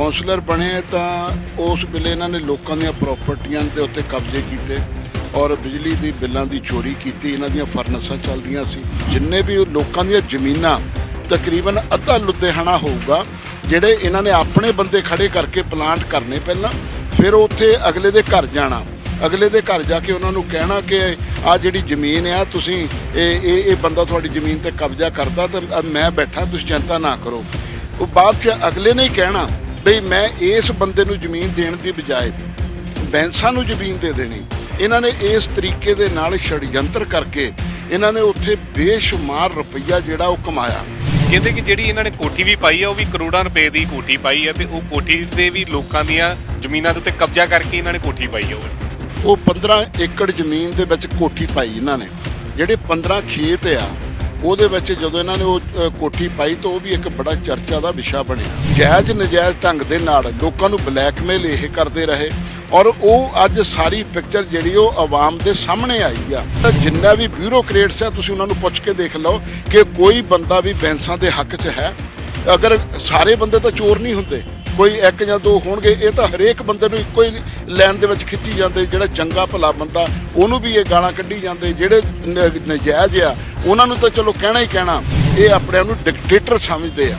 Councillor बने तो उस वेले इन्होंने लोगों दी प्रॉपर्टियां के उत्ते कब्जे किए और बिजली की बिलों की चोरी की। इन्हां दी फरनसां चलदियां सी। जिन्ने भी लोगों दी जमीनां तकरीबन अद्धा लुधियाना होगा जिहड़े इन्होंने अपने बंदे खड़े करके प्लांट करने पहला, फिर उत्थे अगले दे घर जाना, अगले दे घर जाके उन्होंने कहना कि आ जिहड़ी जमीन आ तुसीं ये बंदा तुहाडी जमीन ते कब्जा करदा तो मैं बैठा, तुसीं चिंता ना करो। वो बाद च अगले ने ही कहना बई मैं इस बंदे नूं जमीन देण दी बजाए बैंसां नूं जमीन दे देनी। इन्हां ने इस तरीके दे नाल षडयंत्र करके इन्हां ने उत्थे बेशुमार रुपया जिहड़ा वो कमाया। कहते कि जिहड़ी इन्हां ने कोठी भी पाई है वो भी करोड़ां रुपए की कोठी पाई है, तो वो कोठी ते भी लोगों ਦੀਆਂ ਜ਼ਮੀਨਾਂ ਦੇ ਉੱਤੇ कब्जा करके इन्हां ने कोठी पाई है। वो 15 एकड़ ਜ਼ਮੀਨ ਦੇ ਵਿੱਚ ਕੋਠੀ ਪਾਈ ਇਹਨਾਂ ਨੇ। ਜਿਹੜੇ 15 ਖੇਤ ਆ ਉਹਦੇ ਵਿੱਚ ਜਦੋਂ ਇਹਨਾਂ ਨੇ ਉਹ ਕੋਠੀ ਪਾਈ ਤਾਂ ਉਹ ਵੀ ਇੱਕ ਬੜਾ ਚਰਚਾ ਦਾ ਵਿਸ਼ਾ ਬਣਿਆ। ਜਾਇਜ਼ ਨਜਾਇਜ਼ ਢੰਗ ਦੇ ਨਾਲ ਲੋਕਾਂ ਨੂੰ ਬਲੈਕਮੇਲ ਇਹ ਕਰਦੇ ਰਹੇ ਔਰ ਉਹ ਅੱਜ ਸਾਰੀ ਪਿਕਚਰ ਜਿਹੜੀ ਉਹ ਆਵਾਮ ਦੇ ਸਾਹਮਣੇ ਆਈ ਆ। ਤਾਂ ਜਿੰਨਾ ਵੀ ਬਿਊਰੋਕਰੇਟਸ ਆ ਤੁਸੀਂ ਉਹਨਾਂ ਨੂੰ ਪੁੱਛ ਕੇ ਦੇਖ ਲਓ ਕਿ ਕੋਈ ਬੰਦਾ ਵੀ ਬੈਂਸਾਂ ਦੇ ਹੱਕ 'ਚ ਹੈ। ਅਗਰ ਸਾਰੇ ਬੰਦੇ ਤਾਂ ਚੋਰ ਨਹੀਂ ਹੁੰਦੇ, ਕੋਈ ਇੱਕ ਜਾਂ ਦੋ ਹੋਣਗੇ। ਇਹ ਤਾਂ ਹਰੇਕ ਬੰਦੇ ਨੂੰ ਇੱਕੋ ਹੀ ਲਾਈਨ ਦੇ ਵਿੱਚ ਖਿੱਚੀ ਜਾਂਦੇ। ਜਿਹੜਾ ਚੰਗਾ ਭਲਾ ਬੰਦਾ ਉਹਨੂੰ ਵੀ ਇਹ ਗਾਲਾਂ ਕੱਢੀ ਜਾਂਦੇ। ਜਿਹੜੇ ਨਜਾਇਜ਼ ਆ ਉਹਨਾਂ ਨੂੰ ਤਾਂ ਚਲੋ ਕਹਿਣਾ ਹੀ ਕਹਿਣਾ। ਇਹ ਆਪਣੇ ਆਪ ਨੂੰ ਡਿਕਟੇਟਰ ਸਮਝਦੇ ਆ।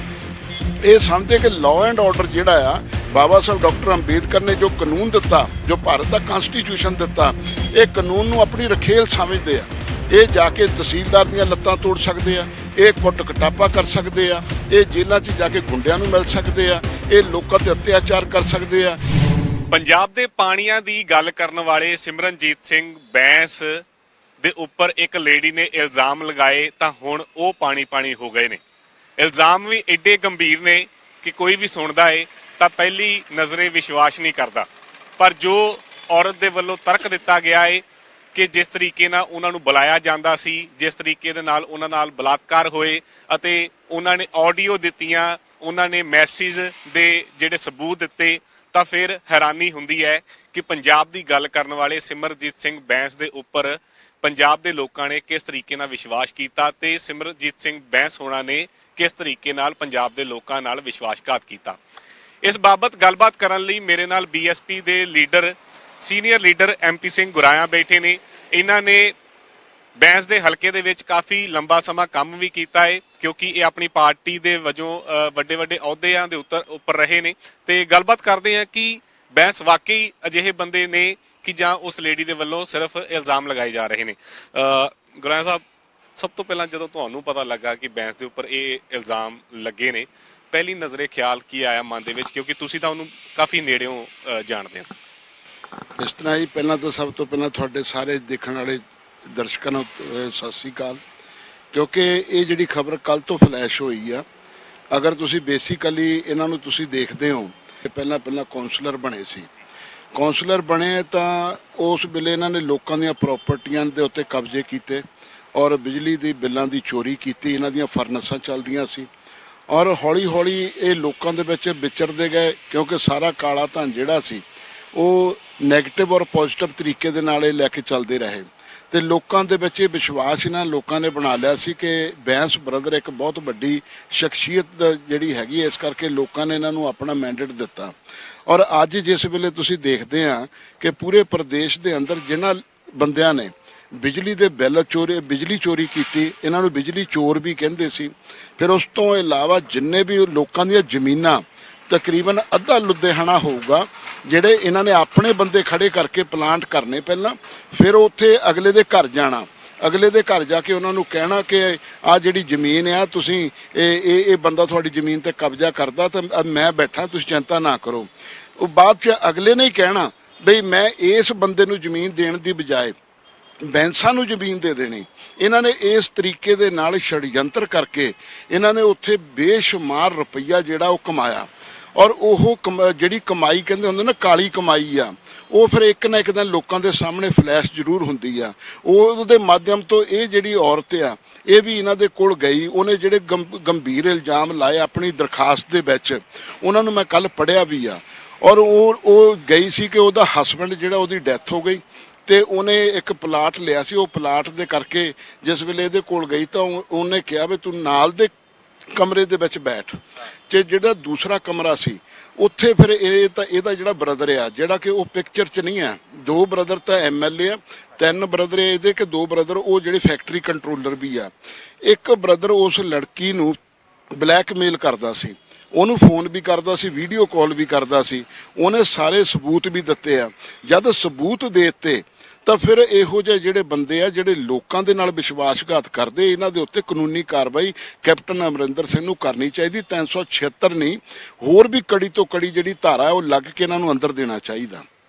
ਇਹ ਸਮਝਦੇ ਕਿ ਲਾਅ ਐਂਡ ਆਰਡਰ ਜਿਹੜਾ ਆ ਬਾਬਾ ਸਾਹਿਬ ਡਾਕਟਰ ਅੰਬੇਦਕਰ ਨੇ ਜੋ ਕਾਨੂੰਨ ਦਿੱਤਾ, ਜੋ ਭਾਰਤ ਦਾ ਕਨਸਟੀਟਿਊਸ਼ਨ ਦਿੱਤਾ, ਇਹ ਕਾਨੂੰਨ ਨੂੰ ਆਪਣੀ ਰਖੇਲ ਸਮਝਦੇ ਆ। ਇਹ ਜਾ ਕੇ ਤਹਿਸੀਲਦਾਰ ਦੀਆਂ ਲੱਤਾਂ ਤੋੜ ਸਕਦੇ ਆ, ਇਹ ਕੁੱਟ ਕਟਾਪਾ ਕਰ ਸਕਦੇ ਆ, ਇਹ ਜੇਲ੍ਹਾਂ 'ਚ ਜਾ ਕੇ ਗੁੰਡਿਆਂ ਨੂੰ ਮਿਲ ਸਕਦੇ ਆ, ਇਹ ਲੋਕਾਂ ਤੇ ਅਤਿਆਚਾਰ ਕਰ ਸਕਦੇ ਆ। ਪੰਜਾਬ ਦੇ ਪਾਣੀਆਂ ਦੀ ਗੱਲ ਕਰਨ ਵਾਲੇ ਸਿਮਰਨਜੀਤ ਸਿੰਘ ਬੈਂਸ ਦੇ ਉੱਪਰ ਇੱਕ ਲੇਡੀ ਨੇ ਇਲਜ਼ਾਮ ਲਗਾਏ ਤਾਂ ਹੁਣ ਉਹ ਪਾਣੀ ਹੋ ਗਏ ਨੇ। ਇਲਜ਼ਾਮ ਵੀ ਐਡੇ ਗੰਭੀਰ ਨੇ ਕਿ ਕੋਈ ਵੀ ਸੁਣਦਾ ਏ ਤਾਂ ਪਹਿਲੀ ਨਜ਼ਰੇ ਵਿਸ਼ਵਾਸ ਨਹੀਂ ਕਰਦਾ। ਪਰ ਜੋ ਔਰਤ ਦੇ ਵੱਲੋਂ ਤਰਕ ਦਿੱਤਾ ਗਿਆ ਏ ਕਿ ਜਿਸ ਤਰੀਕੇ ਨਾਲ ਉਹਨਾਂ ਨੂੰ ਬੁਲਾਇਆ ਜਾਂਦਾ ਸੀ, ਜਿਸ ਤਰੀਕੇ ਦੇ ਨਾਲ ਉਹਨਾਂ ਨਾਲ ਬਲਾਤਕਾਰ ਹੋਏ ਅਤੇ ਉਹਨਾਂ ਨੇ ਆਡੀਓ ਦਿੱਤੀਆਂ, ਉਹਨਾਂ ਨੇ ਮੈਸੇਜ ਦੇ ਜਿਹੜੇ ਸਬੂਤ ਦਿੱਤੇ, ਤਾਂ ਫਿਰ ਹੈਰਾਨੀ ਹੁੰਦੀ ਹੈ ਕਿ ਪੰਜਾਬ ਦੀ ਗੱਲ ਕਰਨ ਵਾਲੇ ਸਿਮਰਜੀਤ ਸਿੰਘ ਬੈਂਸ ਦੇ ਉੱਪਰ ਪੰਜਾਬ ਦੇ ਲੋਕਾਂ ਨੇ ਕਿਸ ਤਰੀਕੇ ਨਾਲ ਵਿਸ਼ਵਾਸ ਕੀਤਾ ਤੇ ਸਿਮਰਜੀਤ ਸਿੰਘ ਬੈਂਸ ਹੋਣਾ ਨੇ ਕਿਸ ਤਰੀਕੇ ਨਾਲ ਪੰਜਾਬ ਦੇ ਲੋਕਾਂ ਨਾਲ ਵਿਸ਼ਵਾਸਘਾਤ ਕੀਤਾ। ਇਸ ਬਾਬਤ ਗੱਲਬਾਤ ਕਰਨ ਲਈ ਮੇਰੇ ਨਾਲ ਬੀਐਸਪੀ ਦੇ leader, senior leader MP Singh Guraya ਬੈਠੇ ਨੇ। ਇਹਨਾਂ ਨੇ ਬੈਂਸ ਦੇ ਹਲਕੇ ਦੇ ਵਿੱਚ ਕਾਫੀ ਲੰਬਾ ਸਮਾਂ ਕੰਮ ਵੀ ਕੀਤਾ ਹੈ ਕਿਉਂਕਿ ਇਹ ਆਪਣੀ ਪਾਰਟੀ ਦੇ ਵਜੋਂ ਵੱਡੇ ਅਹੁਦਿਆਂ ਦੇ ਉੱਪਰ ਰਹੇ ਨੇ। ਤੇ ਗੱਲਬਾਤ ਕਰਦੇ ਆ ਕਿ ਬੈਂਸ ਵਾਕਈ ਅਜਿਹੇ ਬੰਦੇ ਨੇ ਕਿ ਜਾਂ ਉਸ ਲੇਡੀ ਦੇ ਵੱਲੋਂ ਸਿਰਫ ਇਲਜ਼ਾਮ ਲਗਾਏ ਜਾ ਰਹੇ ਨੇ। ਗੁਰਾਇਆ ਸਾਹਿਬ, ਸਭ ਤੋਂ ਪਹਿਲਾਂ ਜਦੋਂ ਤੁਹਾਨੂੰ ਪਤਾ ਲੱਗਾ ਕਿ ਬੈਂਸ ਦੇ ਉੱਪਰ ਇਹ ਇਲਜ਼ਾਮ ਲੱਗੇ ਨੇ, ਪਹਿਲੀ ਨਜ਼ਰੇ ਖਿਆਲ ਕੀ ਆਇਆ ਮਨ ਦੇ ਵਿੱਚ, ਕਿਉਂਕਿ ਤੁਸੀਂ ਤਾਂ ਉਹਨੂੰ ਕਾਫੀ ਨੇੜਿਓਂ ਜਾਣਦੇ ਹੋ? ਇਸ ਤਰ੍ਹਾਂ ਹੀ ਪਹਿਲਾਂ ਤਾਂ ਸਭ ਤੋਂ ਪਹਿਲਾਂ ਤੁਹਾਡੇ ਸਾਰੇ ਦੇਖਣ ਵਾਲੇ ਦਰਸ਼ਕਾਂ ਨੂੰ ਸਤਿ ਸ੍ਰੀ ਅਕਾਲ। ਕਿਉਂਕਿ ਇਹ ਜਿਹੜੀ ਖਬਰ ਕੱਲ੍ਹ ਤੋਂ ਫਲੈਸ਼ ਹੋਈ ਆ, ਅਗਰ ਤੁਸੀਂ ਬੇਸਿਕਲੀ ਇਹਨਾਂ ਨੂੰ ਤੁਸੀਂ ਦੇਖਦੇ ਹੋ ਕਿ ਪਹਿਲਾਂ ਕੌਂਸਲਰ ਬਣੇ ਸੀ। ਕੌਂਸਲਰ ਬਣੇ ਤਾਂ ਉਸ ਵੇਲੇ ਇਹਨਾਂ ਨੇ ਲੋਕਾਂ ਦੀਆਂ ਪ੍ਰੋਪਰਟੀਆਂ ਦੇ ਉੱਤੇ ਕਬਜ਼ੇ ਕੀਤੇ ਔਰ ਬਿਜਲੀ ਦੀ ਬਿੱਲਾਂ ਦੀ ਚੋਰੀ ਕੀਤੀ। ਇਹਨਾਂ ਦੀਆਂ ਫਰਨਸਾਂ ਚੱਲਦੀਆਂ ਸੀ ਔਰ ਹੌਲੀ ਹੌਲੀ ਇਹ ਲੋਕਾਂ ਦੇ ਵਿੱਚ ਵਿਚਰਦੇ ਗਏ ਕਿਉਂਕਿ ਸਾਰਾ ਕਾਲਾ ਧਨ ਜਿਹੜਾ ਸੀ ਉਹ ਨੈਗੇਟਿਵ ਔਰ ਪੋਜ਼ਿਟਿਵ ਤਰੀਕੇ ਦੇ ਨਾਲ ਇਹ ਲੈ ਕੇ ਚੱਲਦੇ ਰਹੇ। ਤੇ ਲੋਕਾਂ ਦੇ ਵਿੱਚ ਇਹ ਵਿਸ਼ਵਾਸ ਇਹਨਾਂ ਲੋਕਾਂ ਨੇ ਬਣਾ ਲਿਆ ਸੀ ਕਿ ਬੈਂਸ ਬ੍ਰਦਰ ਇੱਕ ਬਹੁਤ ਵੱਡੀ ਸ਼ਖਸੀਅਤ ਜਿਹੜੀ ਹੈਗੀ, ਇਸ ਕਰਕੇ ਲੋਕਾਂ ਨੇ ਇਹਨਾਂ ਨੂੰ ਆਪਣਾ ਮੈਂਡੇਟ ਦਿੱਤਾ। ਔਰ ਅੱਜ ਜਿਸ ਵੇਲੇ ਤੁਸੀਂ ਦੇਖਦੇ ਆ ਕਿ ਪੂਰੇ ਪ੍ਰਦੇਸ਼ ਦੇ ਅੰਦਰ ਜਿਨ੍ਹਾਂ ਬੰਦਿਆਂ ਨੇ ਬਿਜਲੀ ਦੇ ਬਿੱਲ ਬਿਜਲੀ ਚੋਰੀ ਕੀਤੀ, ਇਹਨਾਂ ਨੂੰ ਬਿਜਲੀ ਚੋਰ ਵੀ ਕਹਿੰਦੇ ਸੀ। ਫਿਰ ਉਸ ਤੋਂ ਇਲਾਵਾ ਜਿੰਨੇ ਵੀ ਲੋਕਾਂ ਦੀਆਂ ਜ਼ਮੀਨਾਂ ਤਕਰੀਬਨ ਅੱਧਾ ਲੁਧਿਆਣਾ ਹੋਊਗਾ ਜਿਹੜੇ ਇਹਨਾਂ ਨੇ ਆਪਣੇ ਬੰਦੇ ਖੜੇ ਕਰਕੇ ਪਲਾਂਟ ਕਰਨੇ ਪਹਿਲਾਂ, ਫਿਰ ਉੱਥੇ ਅਗਲੇ ਦੇ ਘਰ ਜਾਣਾ, ਅਗਲੇ ਦੇ ਘਰ ਜਾ ਕੇ ਉਹਨਾਂ ਨੂੰ ਕਹਿਣਾ ਕਿ ਆ ਜਿਹੜੀ ਜ਼ਮੀਨ ਆ ਤੁਸੀਂ ਇਹ ਬੰਦਾ ਤੁਹਾਡੀ ਜ਼ਮੀਨ ਤੇ ਕਬਜ਼ਾ ਕਰਦਾ ਤਾਂ ਮੈਂ ਬੈਠਾ, ਤੁਸੀਂ ਚਿੰਤਾ ਨਾ ਕਰੋ। ਉਹ ਬਾਅਦ 'ਚ ਅਗਲੇ ਨੇ ਹੀ ਕਹਿਣਾ ਬਈ ਮੈਂ ਇਸ ਬੰਦੇ ਨੂੰ ਜ਼ਮੀਨ ਦੇਣ ਦੀ ਬਜਾਏ ਬੈਂਸਾਂ ਨੂੰ ਜ਼ਮੀਨ ਦੇ ਦੇਣੀ। ਇਹਨਾਂ ਨੇ ਇਸ ਤਰੀਕੇ ਦੇ ਨਾਲ ષਡਯੰਤਰ ਕਰਕੇ ਇਹਨਾਂ ਨੇ ਉੱਥੇ ਬੇਸ਼ੁਮਾਰ ਰੁਪਈਆ ਜਿਹੜਾ ਉਹ ਕਮਾਇਆ ਔਰ ਉਹ ਜਿਹੜੀ ਕਮਾਈ ਕਹਿੰਦੇ ਹੁੰਦੇ ਨਾ ਕਾਲੀ ਕਮਾਈ ਆ, ਉਹ ਫਿਰ ਇੱਕ ਨਾ ਇੱਕ ਦਿਨ ਲੋਕਾਂ ਦੇ ਸਾਹਮਣੇ ਫਲੈਸ਼ ਜ਼ਰੂਰ ਹੁੰਦੀ ਆ। ਉਹਦੇ ਮਾਧਿਅਮ ਤੋਂ ਇਹ ਜਿਹੜੀ ਔਰਤ ਆ ਇਹ ਵੀ ਇਹਨਾਂ ਦੇ ਕੋਲ ਗਈ। ਉਹਨੇ ਜਿਹੜੇ ਗੰਭੀਰ ਇਲਜ਼ਾਮ ਲਾਏ ਆਪਣੀ ਦਰਖਾਸਤ ਦੇ ਵਿੱਚ, ਉਹਨਾਂ ਨੂੰ ਮੈਂ ਕੱਲ੍ਹ ਪੜ੍ਹਿਆ ਵੀ ਆ। ਔਰ ਉਹ ਗਈ ਸੀ ਕਿ ਉਹਦਾ ਹਸਬੈਂਡ ਜਿਹੜਾ ਉਹਦੀ ਡੈਥ ਹੋ ਗਈ ਤੇ ਉਹਨੇ ਇੱਕ ਪਲਾਟ ਲਿਆ ਸੀ। ਉਹ ਪਲਾਟ ਦੇ ਕਰਕੇ ਜਿਸ ਵੇਲੇ ਇਹਦੇ ਕੋਲ ਗਈ ਤਾਂ ਉਹਨੇ ਕਿਹਾ ਵੀ ਤੂੰ ਨਾਲ ਦੇ ਕਮਰੇ ਦੇ ਵਿੱਚ ਬੈਠ ਤੇ ਜਿਹੜਾ ਦੂਸਰਾ ਕਮਰਾ ਸੀ ਉੱਥੇ ਫਿਰ ਇਹ ਤਾਂ ਇਹਦਾ ਜਿਹੜਾ ਬ੍ਰਦਰ ਆ ਜਿਹੜਾ ਕਿ ਉਹ ਪਿਕਚਰ 'ਚ ਨਹੀਂ ਆ, 2 ਬ੍ਰਦਰ ਤਾਂ MLA ਆ, 3 ਬ੍ਰਦਰ ਇਹਦੇ ਕਿ 2 ਬ੍ਰਦਰ ਉਹ ਜਿਹੜੇ ਫੈਕਟਰੀ ਕੰਟਰੋਲਰ ਵੀ ਆ। ਇੱਕ ਬ੍ਰਦਰ ਉਸ ਲੜਕੀ ਨੂੰ ਬਲੈਕਮੇਲ ਕਰਦਾ ਸੀ, ਉਹਨੂੰ ਫੋਨ ਵੀ ਕਰਦਾ ਸੀ, ਵੀਡੀਓ ਕਾਲ ਵੀ ਕਰਦਾ ਸੀ, ਉਹਨੇ ਸਾਰੇ ਸਬੂਤ ਵੀ ਦਿੱਤੇ ਆ। ਜਦ ਸਬੂਤ ਦੇ ਦਿੱਤੇ ਤਾਂ ਫਿਰ ਇਹੋ ਜਿਹੇ ਜਿਹੜੇ ਬੰਦੇ ਆ ਜਿਹੜੇ ਲੋਕਾਂ ਦੇ ਨਾਲ ਵਿਸ਼ਵਾਸਘਾਤ ਕਰਦੇ, ਇਹਨਾਂ ਦੇ ਉੱਤੇ ਕਾਨੂੰਨੀ ਕਾਰਵਾਈ ਕੈਪਟਨ ਅਮਰਿੰਦਰ ਸਿੰਘ ਨੂੰ ਕਰਨੀ ਚਾਹੀਦੀ। 376 ਨਹੀਂ, ਹੋਰ ਵੀ ਕੜੀ ਤੋਂ ਕੜੀ ਜਿਹੜੀ ਧਾਰਾ ਉਹ ਲੱਗ ਕੇ ਇਹਨਾਂ ਨੂੰ ਅੰਦਰ ਦੇਣਾ ਚਾਹੀਦਾ।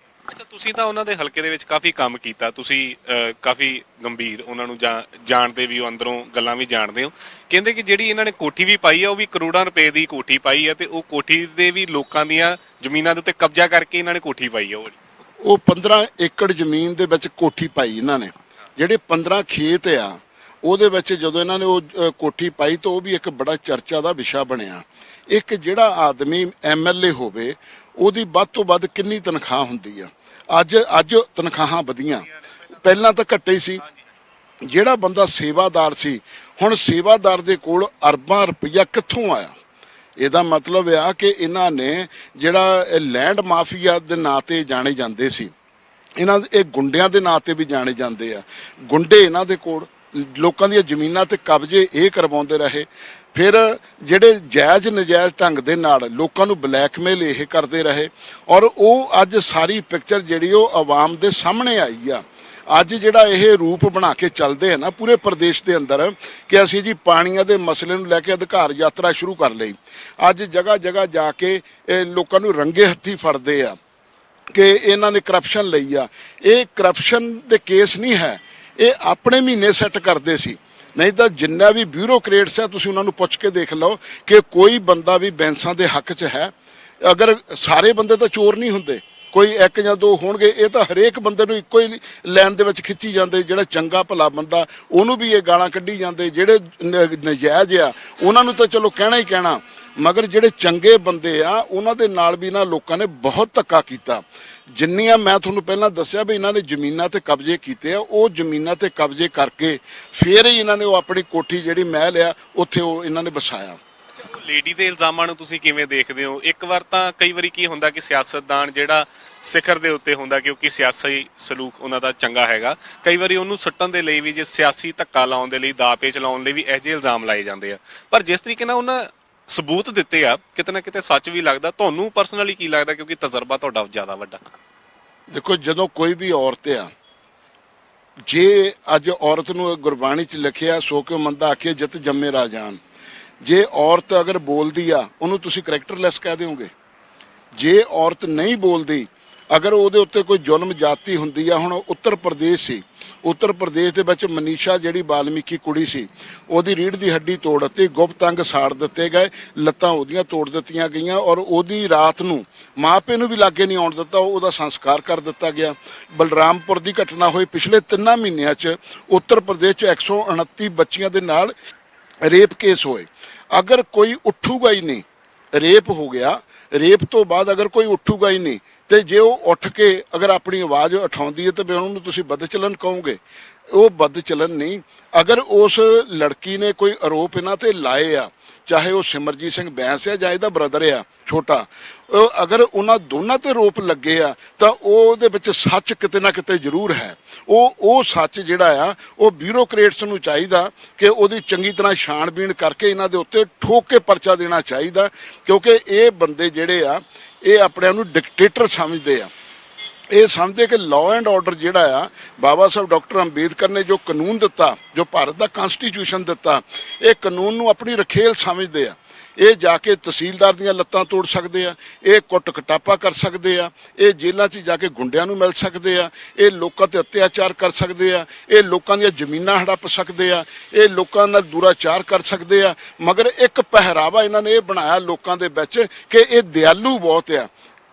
ਅੱਛਾ, ਤੁਸੀਂ ਤਾਂ ਉਹਨਾਂ ਦੇ ਹਲਕੇ ਦੇ ਵਿੱਚ ਕਾਫੀ ਕੰਮ ਕੀਤਾ, ਤੁਸੀਂ ਕਾਫੀ ਗੰਭੀਰ ਉਹਨਾਂ ਨੂੰ ਜਾਣਦੇ ਵੀ ਹੋ, ਅੰਦਰੋਂ ਗੱਲਾਂ ਵੀ ਜਾਣਦੇ ਹੋ। ਕਹਿੰਦੇ ਕਿ ਜਿਹੜੀ ਇਹਨਾਂ ਨੇ ਕੋਠੀ ਵੀ ਪਾਈ ਆ ਉਹ ਵੀ ਕਰੋੜਾਂ ਰੁਪਏ ਦੀ ਕੋਠੀ ਪਾਈ ਆ, ਤੇ ਉਹ ਕੋਠੀ ਦੇ ਵੀ ਲੋਕਾਂ ਦੀਆਂ ਜ਼ਮੀਨਾਂ ਦੇ ਉੱਤੇ ਕਬਜ਼ਾ ਕਰਕੇ ਇਹਨਾਂ ਨੇ ਕੋਠੀ ਪਾਈ ਆ। ਉਹ 15 ਏਕੜ ਜ਼ਮੀਨ ਦੇ ਵਿੱਚ ਕੋਠੀ ਪਾਈ ਇਹਨਾਂ ਨੇ, ਜਿਹੜੇ 15 ਖੇਤ ਆ ਉਹਦੇ ਵਿੱਚ ਜਦੋਂ ਇਹਨਾਂ ਨੇ ਉਹ ਕੋਠੀ ਪਾਈ ਤਾਂ ਉਹ ਵੀ ਇੱਕ ਬੜਾ ਚਰਚਾ ਦਾ ਵਿਸ਼ਾ ਬਣਿਆ। ਇੱਕ ਜਿਹੜਾ ਆਦਮੀ MLA ਹੋਵੇ ਉਹਦੀ ਵੱਧ ਤੋਂ ਵੱਧ ਕਿੰਨੀ ਤਨਖਾਹ ਹੁੰਦੀ ਆ? ਅੱਜ ਤਨਖਾਹਾਂ ਵਧੀਆਂ, ਪਹਿਲਾਂ ਤਾਂ ਘੱਟੇ ਹੀ ਸੀ। ਜਿਹੜਾ ਬੰਦਾ ਸੇਵਾਦਾਰ ਸੀ, ਹੁਣ ਸੇਵਾਦਾਰ ਦੇ ਕੋਲ ਅਰਬਾਂ ਰੁਪਈਆ ਕਿੱਥੋਂ ਆਇਆ? ਇਹਦਾ ਮਤਲਬ ਆ ਕਿ ਇਹਨਾਂ ਨੇ ਜਿਹੜਾ ਲੈਂਡ ਮਾਫੀਆ ਦੇ ਨਾਂ ਤੇ ਜਾਣੇ ਜਾਂਦੇ ਸੀ, ਇਹ ਗੁੰਡਿਆਂ ਦੇ ਨਾਂ ਤੇ ਵੀ ਜਾਣੇ ਜਾਂਦੇ ਆ। ਗੁੰਡੇ ਇਹਨਾਂ ਦੇ ਕੋਲ ਲੋਕਾਂ ਦੀਆਂ ਜ਼ਮੀਨਾਂ ਤੇ ਕਬਜ਼ੇ ਇਹ ਕਰਵਾਉਂਦੇ ਰਹੇ, ਫਿਰ ਜਿਹੜੇ ਜਾਇਜ਼ ਨਜਾਇਜ਼ ਢੰਗ ਦੇ ਨਾਲ ਲੋਕਾਂ ਨੂੰ ਬਲੈਕਮੇਲ ਇਹ ਕਰਦੇ ਰਹੇ, ਔਰ ਉਹ ਅੱਜ ਸਾਰੀ ਪਿਕਚਰ ਜਿਹੜੀ ਉਹ ਆਵਾਮ ਦੇ ਸਾਹਮਣੇ ਆਈ ਆ। ਅੱਜ ਜਿਹੜਾ ਇਹ ਰੂਪ ਬਣਾ ਕੇ ਚੱਲਦੇ ਆ ਨਾ ਪੂਰੇ ਪ੍ਰਦੇਸ਼ ਦੇ ਅੰਦਰ ਕਿ ਅਸੀਂ ਜੀ ਪਾਣੀਆਂ ਦੇ ਮਸਲੇ ਨੂੰ ਲੈ ਕੇ ਅਧਿਕਾਰ ਯਾਤਰਾ ਸ਼ੁਰੂ ਕਰ ਲਈ। ਅੱਜ ਜਗ੍ਹਾ ਜਗ੍ਹਾ ਜਾ ਕੇ ਇਹ ਲੋਕਾਂ ਨੂੰ ਰੰਗੇ ਹੱਥੀ ਫੜਦੇ ਆ ਕਿ ਇਹਨਾਂ ਨੇ ਕਰਪਸ਼ਨ ਲਈ ਆ। ਇਹ ਕਰਪਸ਼ਨ ਦੇ ਕੇਸ ਨਹੀਂ ਹੈ, ਇਹ ਆਪਣੇ ਮਹੀਨੇ ਸੈੱਟ ਕਰਦੇ ਸੀ। ਨਹੀਂ ਤਾਂ ਜਿੰਨਾ ਵੀ ਬਿਊਰੋਕਰੇਟਸ ਆ ਤੁਸੀਂ ਉਹਨਾਂ ਨੂੰ ਪੁੱਛ ਕੇ ਦੇਖ ਲਓ ਕਿ ਕੋਈ ਬੰਦਾ ਵੀ ਬੈਂਸਾਂ ਦੇ ਹੱਕ 'ਚ ਹੈ। ਅਗਰ ਸਾਰੇ ਬੰਦੇ ਤਾਂ ਚੋਰ ਨਹੀਂ ਹੁੰਦੇ, ਕੋਈ 1 ਜਾਂ 2 ਹੋਣਗੇ, ਇਹ ਤਾਂ ਹਰੇਕ ਬੰਦੇ ਨੂੰ ਇੱਕੋ ਹੀ ਲਾਈਨ ਦੇ ਵਿੱਚ ਖਿੱਚੀ ਜਾਂਦੇ। ਜਿਹੜਾ ਚੰਗਾ ਭਲਾ ਬੰਦਾ ਉਹਨੂੰ ਵੀ ਇਹ ਗਾਲਾਂ ਕੱਢੀ ਜਾਂਦੇ, ਜਿਹੜੇ ਨਜਾਇਜ਼ ਆ ਉਹਨਾਂ ਨੂੰ ਤਾਂ ਚਲੋ ਕਹਿਣਾ ਹੀ ਕਹਿਣਾ, ਮਗਰ ਜਿਹੜੇ ਚੰਗੇ ਬੰਦੇ ਆ ਉਹਨਾਂ ਦੇ ਨਾਲ ਵੀ ਨਾ ਲੋਕਾਂ ਨੇ ਬਹੁਤ ਧੱਕਾ ਕੀਤਾ। ਜਿੰਨੀਆਂ ਮੈਂ ਤੁਹਾਨੂੰ ਪਹਿਲਾਂ ਦੱਸਿਆ ਵੀ ਇਹਨਾਂ ਨੇ ਜ਼ਮੀਨਾਂ ਤੇ ਕਬਜ਼ੇ ਕੀਤੇ ਆ, ਉਹ ਜ਼ਮੀਨਾਂ ਤੇ ਕਬਜ਼ੇ ਕਰਕੇ ਫੇਰ ਹੀ ਇਹਨਾਂ ਨੇ ਉਹ ਆਪਣੀ ਕੋਠੀ ਜਿਹੜੀ ਮਹਿਲ ਆ ਉੱਥੇ ਉਹ ਇਹਨਾਂ ਨੇ ਵਸਾਇਆ। ਲੇਡੀ ਦੇ ਇਲਜ਼ਾਮਾਂ ਨੂੰ ਤੁਸੀਂ ਕਿਵੇਂ ਦੇਖਦੇ ਹੋ? ਇੱਕ ਵਾਰ ਤਾਂ ਕਈ ਵਾਰੀ ਕੀ ਹੁੰਦਾ ਕਿ ਸਿਆਸਤਦਾਨ ਜਿਹੜਾ ਸਿਖਰ ਦੇ ਉੱਤੇ ਹੁੰਦਾ ਕਿਉਂਕਿ ਸਿਆਸੀ ਸਲੂਕ ਉਹਨਾਂ ਦਾ ਚੰਗਾ ਹੈਗਾ, ਕਈ ਵਾਰੀ ਉਹਨੂੰ ਸੁੱਟਣ ਦੇ ਲਈ ਵੀ, ਜੇ ਸਿਆਸੀ ਧੱਕਾ ਲਾਉਣ ਦੇ ਲਈ, ਦਾਅਪੇਚ ਲਾਉਣ ਲਈ ਵੀ ਇਹੋ ਜਿਹੇ ਇਲਜ਼ਾਮ ਲਾਏ ਜਾਂਦੇ ਆ। ਪਰ ਜਿਸ ਤਰੀਕੇ ਨਾਲ ਉਹਨਾਂ ਸਬੂਤ ਦਿੱਤੇ ਆ, ਕਿਤੇ ਨਾ ਕਿਤੇ ਸੱਚ ਵੀ ਲੱਗਦਾ। ਤੁਹਾਨੂੰ ਪਰਸਨਲੀ ਕੀ ਲੱਗਦਾ, ਕਿਉਂਕਿ ਤਜਰਬਾ ਤੁਹਾਡਾ ਜ਼ਿਆਦਾ ਵੱਡਾ? ਦੇਖੋ, ਜਦੋਂ ਕੋਈ ਵੀ ਔਰਤ ਆ, ਜੇ ਅੱਜ ਔਰਤ ਨੂੰ ਗੁਰਬਾਣੀ 'ਚ ਲਿਖਿਆ ਸੋ ਕਿਉ ਮੰਦਾ ਆਖੇ ਜਿਤ ਜੰਮੇ ਰਾਜਾਨ, ਜੇ ਔਰਤ ਅਗਰ ਬੋਲਦੀ ਆ ਉਹਨੂੰ ਤੁਸੀਂ ਕਰੈਕਟਰਲੈਸ ਕਹਿ ਦਿਓਗੇ। ਜੇ ਔਰਤ ਨਹੀਂ ਬੋਲਦੀ, ਅਗਰ ਉਹਦੇ ਉੱਤੇ ਕੋਈ ਜ਼ੁਲਮ ਜਾਤੀ ਹੁੰਦੀ ਆ, ਹੁਣ ਉੱਤਰ ਪ੍ਰਦੇਸ਼ ਸੀ, ਉੱਤਰ ਪ੍ਰਦੇਸ਼ ਦੇ ਵਿੱਚ ਮਨੀਸ਼ਾ ਜਿਹੜੀ ਵਾਲਮੀਕੀ ਕੁੜੀ ਸੀ, ਉਹਦੀ ਰੀੜ੍ਹ ਦੀ ਹੱਡੀ ਤੋੜ ਦਿੱਤੀ, ਗੁਪਤ ਅੰਗ ਸਾੜ ਦਿੱਤੇ ਗਏ, ਲੱਤਾਂ ਉਹਦੀਆਂ ਤੋੜ ਦਿੱਤੀਆਂ ਗਈਆਂ, ਔਰ ਉਹਦੀ ਰਾਤ ਨੂੰ ਮਾਪੇ ਨੂੰ ਵੀ ਲਾਗੇ ਨਹੀਂ ਆਉਣ ਦਿੱਤਾ, ਉਹਦਾ ਸੰਸਕਾਰ ਕਰ ਦਿੱਤਾ ਗਿਆ। ਬਲਰਾਮਪੁਰ ਦੀ ਘਟਨਾ ਹੋਈ ਪਿਛਲੇ 3 ਮਹੀਨਿਆਂ 'ਚ ਉੱਤਰ ਪ੍ਰਦੇਸ਼ 'ਚ 129 ਬੱਚੀਆਂ ਦੇ ਨਾਲ ਰੇਪ ਕੇਸ ਹੋਏ। ਅਗਰ ਕੋਈ ਉੱਠੂਗਾ ਹੀ ਨਹੀਂ, ਰੇਪ ਹੋ ਗਿਆ, ਰੇਪ ਤੋਂ ਬਾਅਦ ਅਗਰ ਕੋਈ ਉੱਠੂਗਾ ਹੀ ਨਹੀਂ, ਤੇ ਜੇ ਉਹ ਉੱਠ ਕੇ ਅਗਰ ਆਪਣੀ ਆਵਾਜ਼ ਉਠਾਉਂਦੀ ਹੈ ਤਾਂ ਫਿਰ ਉਹਨੂੰ ਤੁਸੀਂ ਬਦਚਲਨ ਕਹੋਗੇ। ਉਹ ਬਦਚਲਨ ਨਹੀਂ। ਅਗਰ ਉਸ ਲੜਕੀ ਨੇ ਕੋਈ ਆਰੋਪ ਇਹਨਾਂ ਤੇ ਲਾਏ ਆ, ਚਾਹੇ ਉਹ ਸਿਮਰਜੀਤ ਸਿੰਘ ਬੈਂਸ ਆ ਜਾਂ ਇਹਦਾ ਬ੍ਰਦਰ ਆ ਛੋਟਾ, ਅਗਰ ਉਹਨਾਂ ਦੋਨਾਂ ਤੇ ਆਰੋਪ ਲੱਗੇ ਆ ਤਾਂ ਉਹਦੇ ਵਿੱਚ ਸੱਚ ਕਿਤੇ ਨਾ ਕਿਤੇ ਜ਼ਰੂਰ ਹੈ। ਉਹ ਸੱਚ ਜਿਹੜਾ ਆ ਉਹ ਬਿਊਰੋਕਰੇਟਸ ਨੂੰ ਚਾਹੀਦਾ ਕਿ ਉਹਦੀ ਚੰਗੀ ਤਰ੍ਹਾਂ ਛਾਣਬੀਣ ਕਰਕੇ ਇਹਨਾਂ ਦੇ ਉੱਤੇ ਠੋਕ ਕੇ ਪਰਚਾ ਦੇਣਾ ਚਾਹੀਦਾ, ਕਿਉਂਕਿ ਇਹ ਬੰਦੇ ਜਿਹੜੇ ਆ ਇਹ ਆਪਣੇ ਆਪ ਨੂੰ ਡਿਕਟੇਟਰ ਸਮਝਦੇ ਆ। ਇਹ ਸਮਝਦੇ ਕਿ ਲਾਅ ਐਂਡ ਆਰਡਰ ਜਿਹੜਾ ਆ, ਬਾਬਾ ਸਾਹਿਬ ਡਾਕਟਰ ਅੰਬੇਦਕਰ ਨੇ ਜੋ ਕਾਨੂੰਨ ਦਿੱਤਾ, ਜੋ ਭਾਰਤ ਦਾ ਕਨਸਟੀਟਿਊਸ਼ਨ ਦਿੱਤਾ, ਇਹ ਕਾਨੂੰਨ ਨੂੰ ਆਪਣੀ ਰਖੇਲ ਸਮਝਦੇ ਆ। ਇਹ ਜਾ ਕੇ ਤਹਿਸੀਲਦਾਰ ਦੀਆਂ ਲੱਤਾਂ ਤੋੜ ਸਕਦੇ ਆ, ਇਹ ਕੁੱਟ ਕਟਾਪਾ ਕਰ ਸਕਦੇ ਆ, ਇਹ ਜੇਲ੍ਹਾਂ 'ਚ ਜਾ ਕੇ ਗੁੰਡਿਆਂ ਨੂੰ ਮਿਲ ਸਕਦੇ ਆ, ਇਹ ਲੋਕਾਂ ਤੇ ਅਤਿਆਚਾਰ ਕਰ ਸਕਦੇ ਆ, ਇਹ ਲੋਕਾਂ ਦੀਆਂ ਜ਼ਮੀਨਾਂ ਹੜੱਪ ਸਕਦੇ ਆ, ਇਹ ਲੋਕਾਂ ਨਾਲ ਦੁਰਾਚਾਰ ਕਰ ਸਕਦੇ ਆ। ਮਗਰ ਇੱਕ ਪਹਿਰਾਵਾ ਇਹਨਾਂ ਨੇ ਇਹ ਬਣਾਇਆ ਲੋਕਾਂ ਦੇ ਵਿੱਚ ਕਿ ਇਹ ਦਿਆਲੂ ਬਹੁਤ ਆ।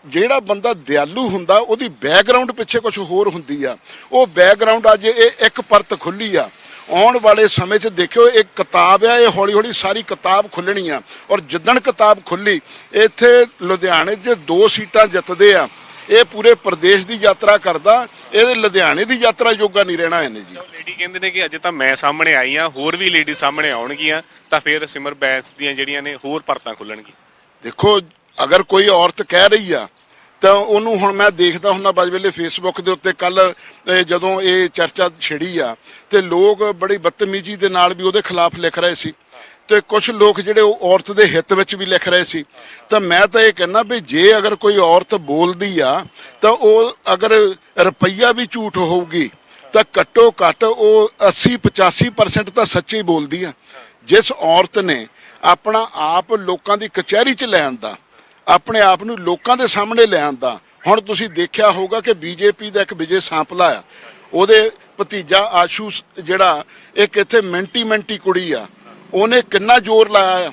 ਜਿਹੜਾ ਬੰਦਾ ਦਿਆਲੂ ਹੁੰਦਾ ਉਹਦੀ ਬੈਕਗਰਾਉਂਡ ਪਿੱਛੇ ਕੁਝ ਹੋਰ ਹੁੰਦੀ ਆ। ਉਹ ਬੈਕਗਰਾਉਂਡ ਅੱਜ ਇਹ ਇੱਕ ਪਰਤ ਖੁੱਲੀ ਆ। ਆਉਣ ਵਾਲੇ ਸਮੇਂ 'ਚ ਦੇਖਿਓ, ਇੱਕ ਕਿਤਾਬ ਆ, ਇਹ ਹੌਲੀ ਹੌਲੀ ਸਾਰੀ ਕਿਤਾਬ ਖੁੱਲਣੀ ਆ, ਔਰ ਜਿੱਦਣ ਕਿਤਾਬ ਖੁੱਲੀ, ਇੱਥੇ ਲੁਧਿਆਣੇ 'ਚ 2 ਸੀਟਾਂ ਜਿੱਤਦੇ ਆ, ਇਹ ਪੂਰੇ ਪ੍ਰਦੇਸ਼ ਦੀ ਯਾਤਰਾ ਕਰਦਾ, ਇਹਦੇ ਲੁਧਿਆਣੇ ਦੀ ਯਾਤਰਾ ਜੋਗਾ ਨਹੀਂ ਰਹਿਣਾ ਇਹਨੇ ਜੀ। ਲੇਡੀ ਕਹਿੰਦੇ ਨੇ ਕਿ ਅਜੇ ਤਾਂ ਮੈਂ ਸਾਹਮਣੇ ਆਈ ਆ, ਹੋਰ ਵੀ ਲੇਡੀ ਸਾਹਮਣੇ ਆਉਣਗੀਆਂ ਤਾਂ ਫਿਰ ਸਿਮਰ ਬੈਂਸ ਦੀਆਂ ਜਿਹੜੀਆਂ ਨੇ ਹੋਰ ਪਰਤਾਂ ਖੁੱਲਣਗੀਆਂ। ਦੇਖੋ ਅਗਰ ਕੋਈ ਔਰਤ ਕਹਿ ਰਹੀ ਆ ਤਾਂ ਉਹਨੂੰ, ਹੁਣ ਮੈਂ ਦੇਖਦਾ ਹੁੰਦਾ ਬਾਜ ਵੇਲੇ ਫੇਸਬੁੱਕ ਦੇ ਉੱਤੇ ਕੱਲ ਜਦੋਂ ਇਹ ਚਰਚਾ ਛਿੜੀ ਆ ਤੇ ਲੋਕ ਬੜੀ ਬਦਤਮੀਜ਼ੀ ਦੇ ਨਾਲ ਵੀ ਉਹਦੇ ਖਿਲਾਫ ਲਿਖ ਰਹੇ ਸੀ ਤੇ ਕੁਝ ਲੋਕ ਜਿਹੜੇ ਉਹ ਔਰਤ ਦੇ ਹਿੱਤ ਵਿੱਚ ਵੀ ਲਿਖ ਰਹੇ ਸੀ। ਤਾਂ ਮੈਂ ਤਾਂ ਇਹ ਕਹਿੰਦਾ ਵੀ ਜੇ ਅਗਰ ਕੋਈ ਔਰਤ ਬੋਲਦੀ ਆ ਤਾਂ ਉਹ ਅਗਰ ਰੁਪਈਆ ਵੀ ਝੂਠ ਹੋਊਗੀ ਤਾਂ ਘੱਟੋ ਘੱਟ ਉਹ 80-85% ਤਾਂ ਸੱਚੀ ਬੋਲਦੀ ਆ। ਜਿਸ ਔਰਤ ਨੇ ਆਪਣਾ ਆਪ ਲੋਕਾਂ ਦੀ ਕਚਹਿਰੀ 'ਚ ਲੈ ਆਂਦਾ, ਆਪਣੇ ਆਪ ਨੂੰ ਲੋਕਾਂ ਦੇ ਸਾਹਮਣੇ ਲੈ ਆਂਦਾ। ਹੁਣ ਤੁਸੀਂ ਦੇਖਿਆ ਹੋਊਗਾ ਕਿ ਬੀਜੇਪੀ ਦਾ ਇੱਕ ਵਿਜੇ ਸਾਂਪਲਾ ਆ, ਉਹਦੇ ਭਤੀਜਾ ਆਸ਼ੂ ਜਿਹੜਾ ਇੱਕ ਇੱਥੇ ਮਿੰਟੀ ਕੁੜੀ ਆ, ਉਹਨੇ ਕਿੰਨਾ ਜ਼ੋਰ ਲਾਇਆ ਆ।